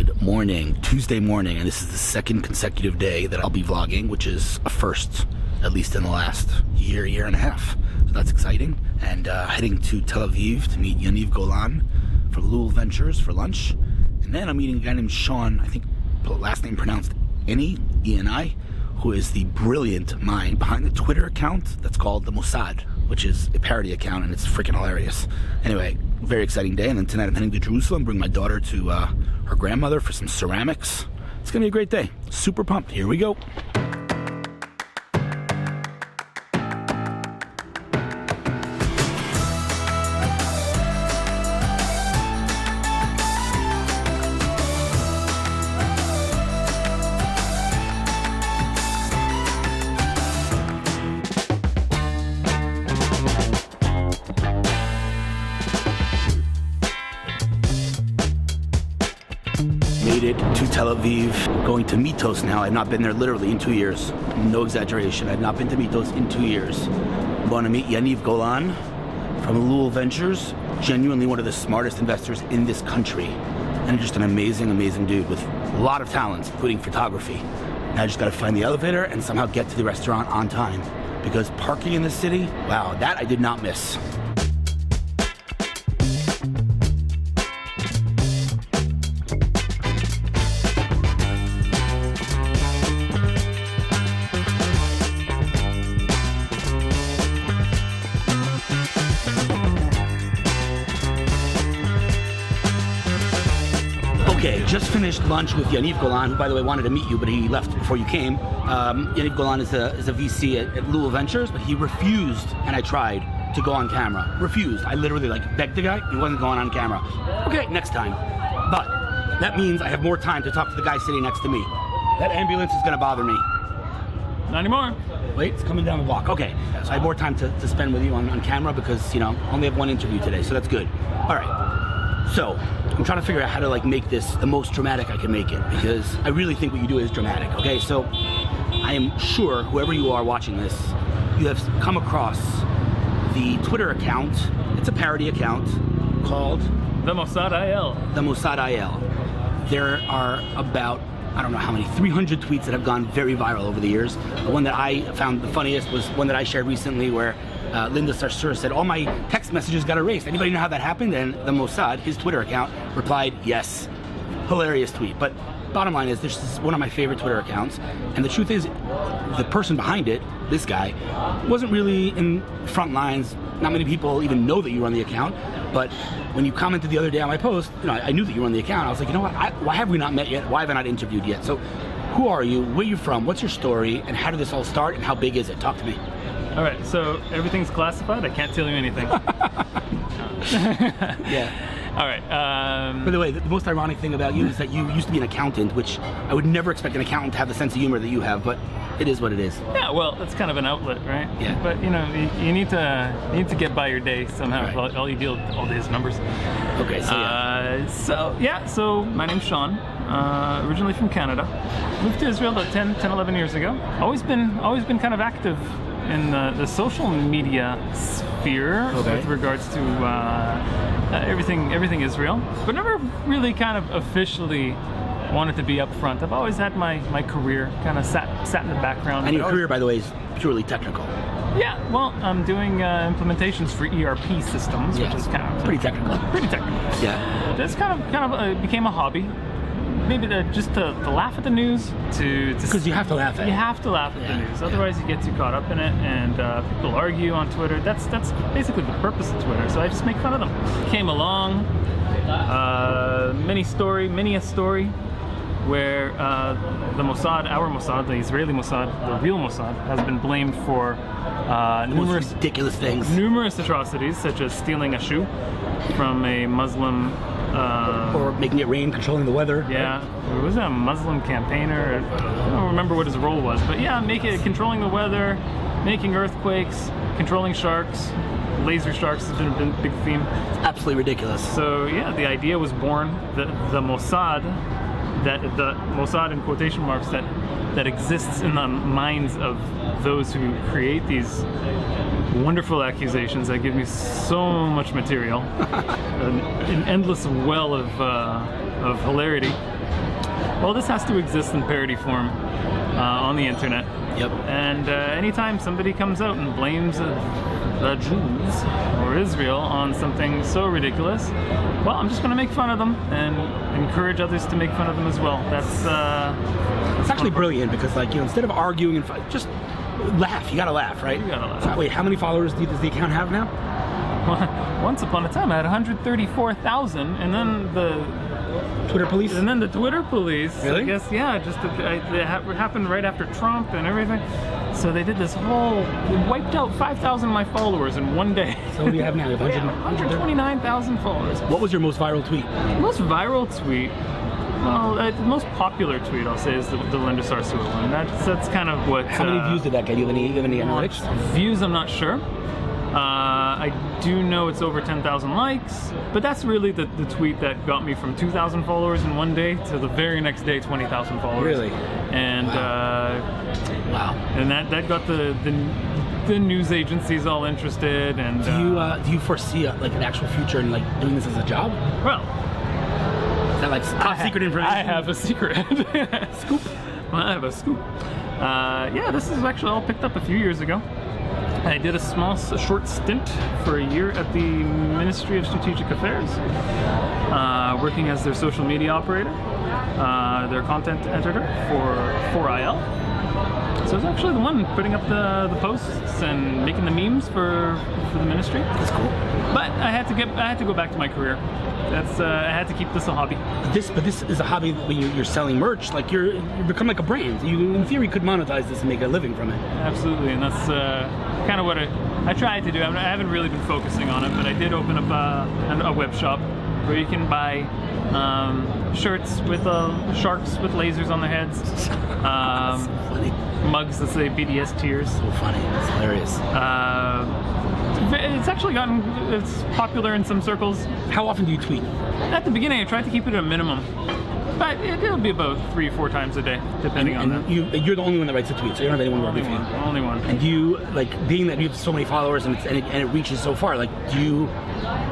Good morning, Tuesday morning, and this is the second consecutive day that I'll be vlogging, which is a first, at least in the last year and a half. So that's exciting. And heading to Tel Aviv to meet Yaniv Golan from Hillel Ventures for lunch. And then I'm meeting a guy named Sean, I think last name pronounced Eni, E-N-I, who is the brilliant mind behind the Twitter account that's called The Mossad, which is a parody account, and it's freaking hilarious. Anyway, very exciting day, and then tonight I'm heading to Jerusalem, bring my daughter to her grandmother for some ceramics. It's gonna be a great day. Super pumped. Here we go. Made it to Tel Aviv, going to Mitos now. I've not been there literally in 2 years. No exaggeration. I've not been to Mitos in 2 years. I'm going to meet Yaniv Golan from Hillel Ventures, genuinely one of the smartest investors in this country. And just an amazing, amazing dude with a lot of talents, including photography. Now I just got to find the elevator and somehow get to the restaurant on time. Because parking in this city, wow, that I did not miss. Okay, just finished lunch with Yaniv Golan, who, by the way, wanted to meet you, but he left before you came. Yaniv Golan is a VC at Hillel Ventures, but he refused, and I tried, to go on camera. Refused. I literally, begged the guy. He wasn't going on camera. Okay, next time. But that means I have more time to talk to the guy sitting next to me. That ambulance is going to bother me. Not anymore. Wait, it's coming down the block. Okay, so I have more time to spend with you on camera because, only have one interview today, so that's good. All right. So, I'm trying to figure out how to make this the most dramatic I can make it, because I really think what you do is dramatic, okay? So, I am sure whoever you are watching this, you have come across the Twitter account. It's a parody account called The Mossad IL. The Mossad IL. There are about, I don't know how many, 300 tweets that have gone very viral over the years. The one that I found the funniest was one that I shared recently where Linda Sarsour said, all my text messages got erased. Anybody know how that happened? And the Mossad, his Twitter account, replied, yes. Hilarious tweet. But bottom line is, this is one of my favorite Twitter accounts. And the truth is, the person behind it, this guy, wasn't really in front lines. Not many people even know that you run the account. But when you commented the other day on my post, I knew that you run the account. I was like, you know what? Why have we not met yet? Why have I not interviewed yet? So who are you? Where are you from? What's your story? And how did this all start? And how big is it? Talk to me. All right, so everything's classified. I can't tell you anything. Yeah. All right. By the way, the most ironic thing about you is that you used to be an accountant, which I would never expect an accountant to have the sense of humor that you have, but it is what it is. Yeah, well, that's kind of an outlet, right? Yeah. But you need to get by your day somehow. Right. All you deal with all day is numbers. Okay. So So my name's Sean. Originally from Canada. Moved to Israel about 10, 11 years ago. Always been kind of active in the social media sphere with regards to everything Israel, but never really kind of officially wanted to be up front. I've always had my career kind of sat in the background. And your career, by the way, is purely technical. Yeah, well, I'm doing implementations for ERP systems, which is kind of pretty technical. Pretty technical. Yeah. That's kind of became a hobby. Maybe just to laugh at the news, because you have to laugh at it. You have to laugh at the news, otherwise you get too caught up in it, and people argue on Twitter. That's basically the purpose of Twitter. So I just make fun of them. Came along, many a story, where the Mossad, our Mossad, the Israeli Mossad, the real Mossad, has been blamed for numerous ridiculous things, numerous atrocities, such as stealing a shoe from a Muslim. Or making it rain, controlling the weather. Yeah, it was a Muslim campaigner. I don't remember what his role was, but yeah, controlling the weather, making earthquakes, controlling sharks. Laser sharks has been a big theme. It's absolutely ridiculous. So yeah, the idea was born. The Mossad that the Mossad in quotation marks that exists in the minds of those who create these wonderful accusations that give me so much material, an endless well of hilarity. Well, this has to exist in parody form on the internet. Yep. And anytime somebody comes out and blames the Jews or Israel on something so ridiculous, well, I'm just going to make fun of them and encourage others to make fun of them as well. That's it's actually brilliant because, like, instead of arguing and just laugh. You gotta laugh, right? You gotta laugh. So, wait, how many followers does the account have now? Once upon a time, I had 134,000, and then the Twitter police? And then the Twitter police, really? I guess, yeah, it happened right after Trump and everything. So they did this whole, they wiped out 5,000 of my followers in one day. So what do you have now? You have 129,000 followers. What was your most viral tweet? Most viral tweet? Well, the most popular tweet, I'll say, is the Linda Sarsour one. That's kind of what... How many views did that get? Do you have any analytics? Views, I'm not sure. I do know it's over 10,000 likes, but that's really the tweet that got me from 2,000 followers in one day to the very next day 20,000 followers. Really? And wow. And that got the news agencies all interested. And do you foresee like an actual future in like doing this as a job? Well, is that like top secret information? I have a secret. Scoop. Well, I have a scoop. Yeah, this is actually all picked up a few years ago. I did a short stint for a year at the Ministry of Strategic Affairs, working as their social media operator, their content editor for 4IL. So I was actually the one putting up the posts and making the memes for the ministry. That's cool. But I had to go back to my career. I had to keep this a hobby. But this is a hobby when you're selling merch. Like you become like a brand. You, in theory, could monetize this and make a living from it. Absolutely, and that's kind of what I tried to do. I haven't really been focusing on it, but I did open up a web shop where you can buy shirts with sharks with lasers on their heads. That's so funny. Mugs that say BDS tears. So funny. It's hilarious. It's actually it's popular in some circles. How often do you tweet? At the beginning, I tried to keep it at a minimum. But it'll be about 3 or 4 times a day, depending on that. You're the only one that writes a tweet, so you don't have anyone working for you. Only one. And do you, like, being that you have so many followers and it reaches so far, like, do you,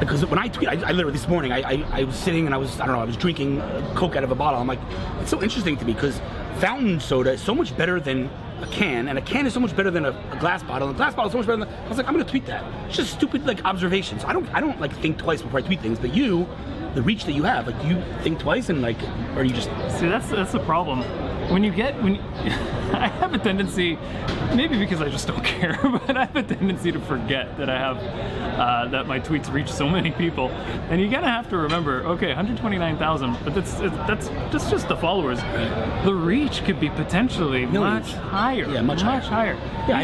because when I tweet, I literally this morning, I was sitting and I was drinking Coke out of a bottle. I'm like, it's so interesting to me because fountain soda is so much better than a can, and a can is so much better than a glass bottle, and a glass bottle is so much better than, I was like, I'm gonna tweet that. It's just stupid, like, observations. I don't like think twice before I tweet things, but you, the reach that you have, like, do you think twice and like, or you just... See, that's the problem. I have a tendency, maybe because I just don't care, but I have a tendency to forget that I have, that my tweets reach so many people. And you gotta have to remember, okay, 129,000, but that's just the followers. The reach could be potentially millions. Much higher. Yeah, much higher. Yeah,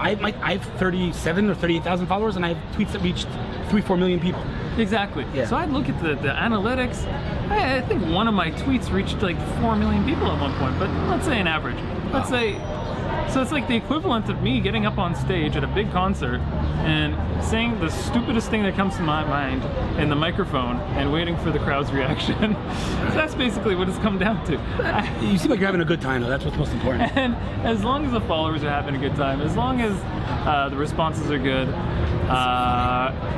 I have 37 or 38,000 followers, and I have tweets that reached 3-4 million people. Exactly. Yeah. So I'd look at the analytics. I think one of my tweets reached like 4 million people at one point, but let's say an average. Let's say, so it's like the equivalent of me getting up on stage at a big concert and saying the stupidest thing that comes to my mind in the microphone and waiting for the crowd's reaction. So that's basically what it's come down to. You seem like you're having a good time, though. That's what's most important. And as long as the followers are having a good time, as long as the responses are good,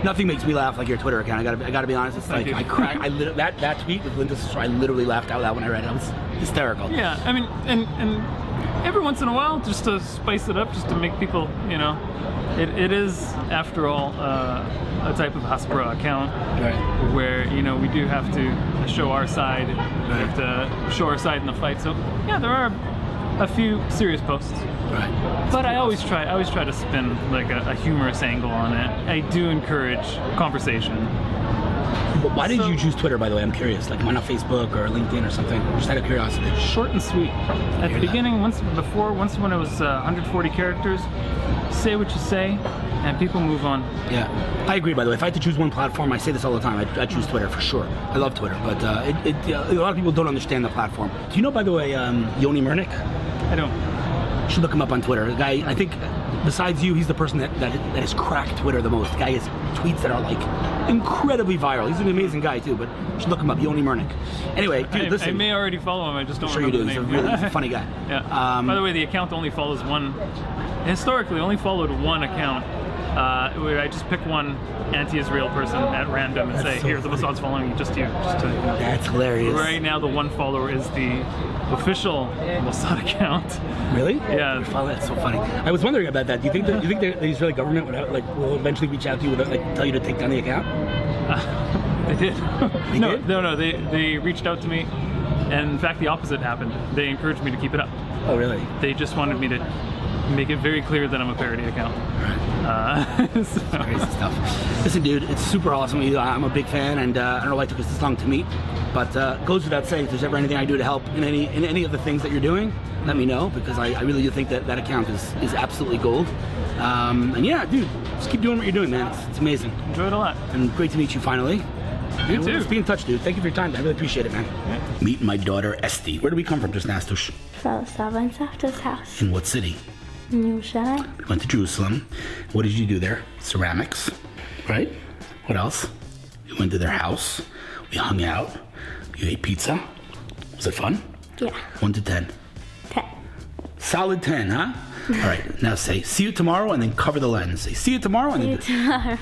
nothing makes me laugh like your Twitter account. I gotta be honest. It's like I cry. That tweet with Linda Sarsour, I literally laughed out loud when I read it. It was hysterical. Yeah, I mean, and every once in a while, just to spice it up, just to make people, it is, after all, a type of Hasbara account, right, where we do have to show our side. We have to show our side in the fight. So yeah, there are a few serious posts. Right. But I always try to spin like a humorous angle on it. I do encourage conversation. But why did you choose Twitter, by the way? I'm curious. Like, why not Facebook or LinkedIn or something? Just out of curiosity. Short and sweet. At the beginning, once when it was 140 characters, say what you say, and people move on. Yeah, I agree. By the way, if I had to choose one platform, I say this all the time. I choose Twitter for sure. I love Twitter, but a lot of people don't understand the platform. Do you know, by the way, Yoni Murnick? I don't. You should look him up on Twitter. The guy, I think, besides you, he's the person that has cracked Twitter the most. The guy has tweets that are like incredibly viral. He's an amazing guy too, but you should look him up. Yoni Mernick. Anyway, dude, listen. I may already follow him. I just don't I'm sure you remember do. the name. He's a funny guy. Yeah. By the way, the account only follows one. Historically, only followed one account. Where I just pick one anti-Israel person at random and say, "Here, the Mossad's following you, just you." That's hilarious. Right now, the one follower is the official Mossad account. Really? Yeah. Oh, that's so funny. I was wondering about that. Do you think the Israeli government will eventually reach out to you, tell you to take down the account? They did. They did? No. They reached out to me, and in fact, the opposite happened. They encouraged me to keep it up. Oh, really? They just wanted me to make it very clear that I'm a parody account. So. Crazy stuff. Listen, dude, it's super awesome. I'm a big fan, and I don't know why it took us this long to meet, but goes without saying, if there's ever anything I do to help in any of the things that you're doing, let me know, because I really do think that account is absolutely gold. And yeah, dude, just keep doing what you're doing, man. It's amazing. Enjoyed a lot. And great to meet you finally. You too. Let's be in touch, dude. Thank you for your time. I really appreciate it, man. Yeah. Meet my daughter, Estee. Where do we come from, just Nastush? From Saba and Savta's house. In what city? In Yerushalayim. We went to Jerusalem. What did you do there? Ceramics, right? What else? We went to their house. We hung out. You ate pizza. Was it fun? Yeah. 1 to 10. 10. Solid 10, huh? All right, now say, see you tomorrow, and then cover the lens. Say, see you tomorrow, and See then you tomorrow.